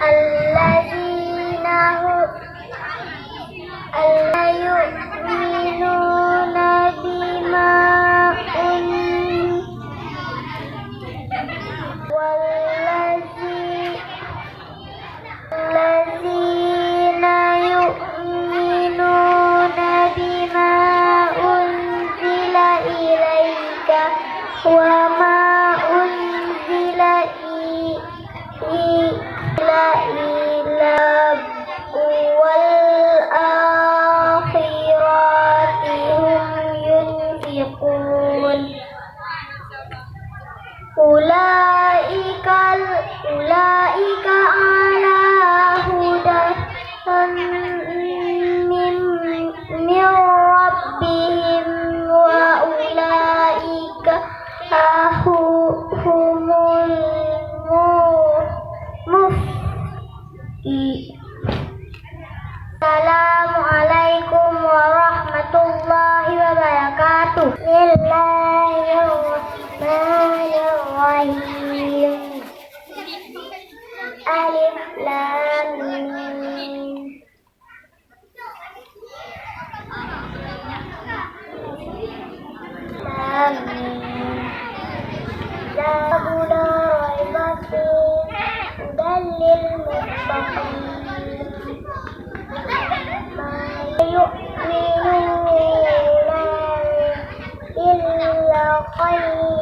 alladzina yu'minuna bima alladzina yu'minuna bima unzila ilaika wa ma unzila ila wal akhirati hum yunfiqun ulaika ala hudan min rabbihim wa ulaika humul muflihun. Assalamualaikum warahmatullahi wabarakatuh. Bismillahirrahmanirrahim. Alif lam mim. Lam mim. La raiba fihi hudan lil muttaqin. Yu'minuna illa khayri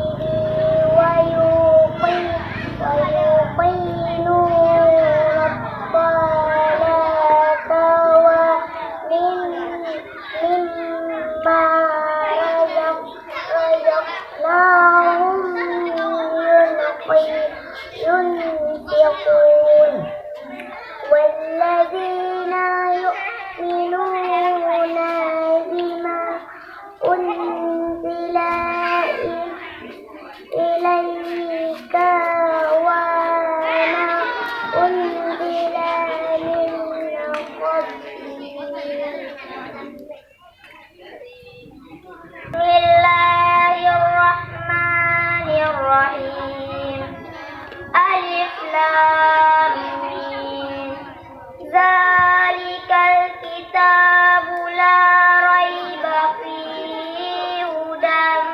wa yuqinuna as-salata wa mimma razaqnahum yunfiqun walladzina yu'minuna bima unzila ilaika wa ma unzila min qablika. Bismillahirrahmanirrahim. Alif lam mim. Zalikal kitabu la raiba fihi hudan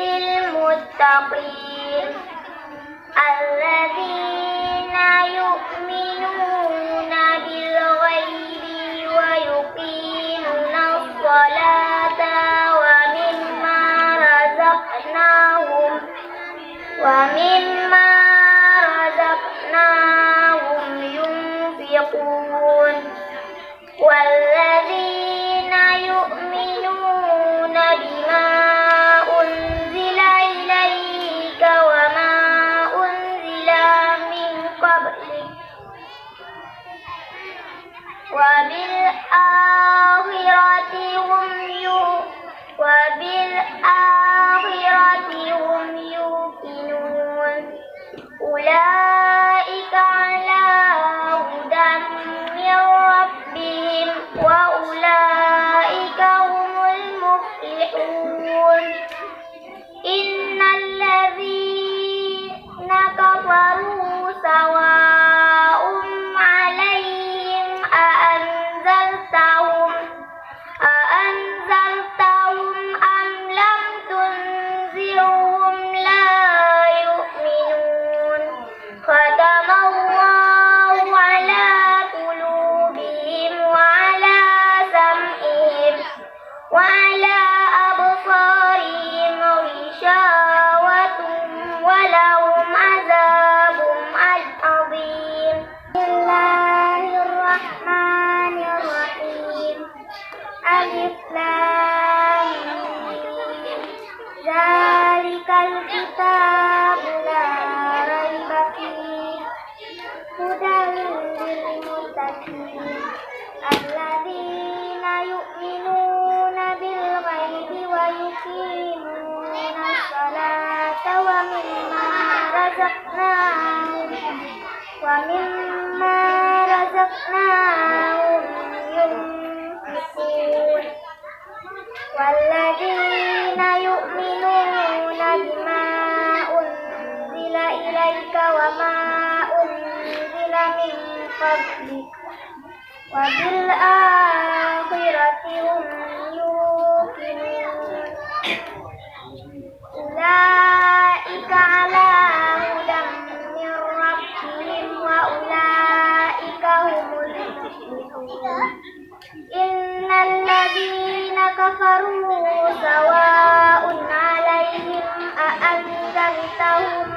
lil muttaqin alladzina yu'minuna bil ghaibi wa yuqimuna as-salata wa mimma razaqnahum yunfiqun walladzina yu'minuna bima unzila ilaika wa ma unzila min qablik wa bil akhirati hum yuqinun ulaika ala hudan min rabbihim wa ulaika humul muflihun. Innal ladzina kafaru sawa'un 'alaihim a anzaltahum am lam tunzirhum la yu'minun. Khatamallahu ala qulubihim wa ala sam'ihim wa ala absarihim ghishawatun wa lahum azabun azim. Bismillahirrahmanirrahim. Alif lam mim. Zalikal kitabu la raiba fihi hudan lil muttaqin alladzina yu'minuna bil ghaibi wa yuqimuna as-salata wa mimma razaqnahum yunfiqun walladzina yu'minuna bima unzila ilaika wa ma قبلك وبالآخرة هم يوقنون أولئك على هدى من ربهم وأولئك هم المفلحون إن الذين كفروا سواء عليهم أأنذرتهم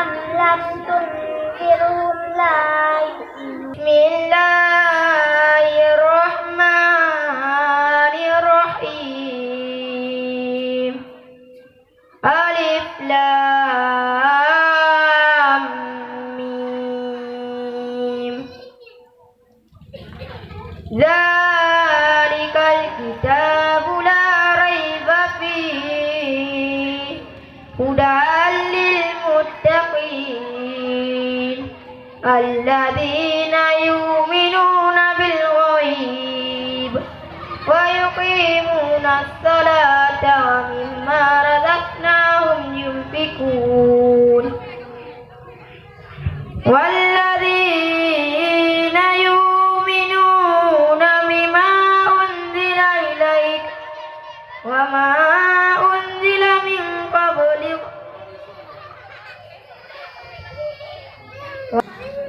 أم لم تنذرهم لا يؤمنون بسم الله الرحمن الرحيم ألف لام ميم ذلك الكتاب لا ريب فيه هدى للمتقين الذين يؤمنون بالغيب ويقيمون الصلاة ومما رزقناهم ينفقون والذين يؤمنون بما أنزل إليك وما أنزل من قبلك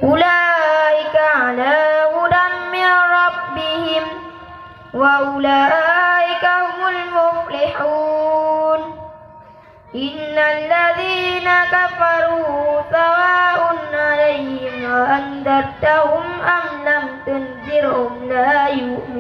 أولئك على هدى من ربهم وأولئك هم المفلحون إن الذين كفروا سواء عليهم أأنذرتهم أم لم تنذرهم لا يؤمنون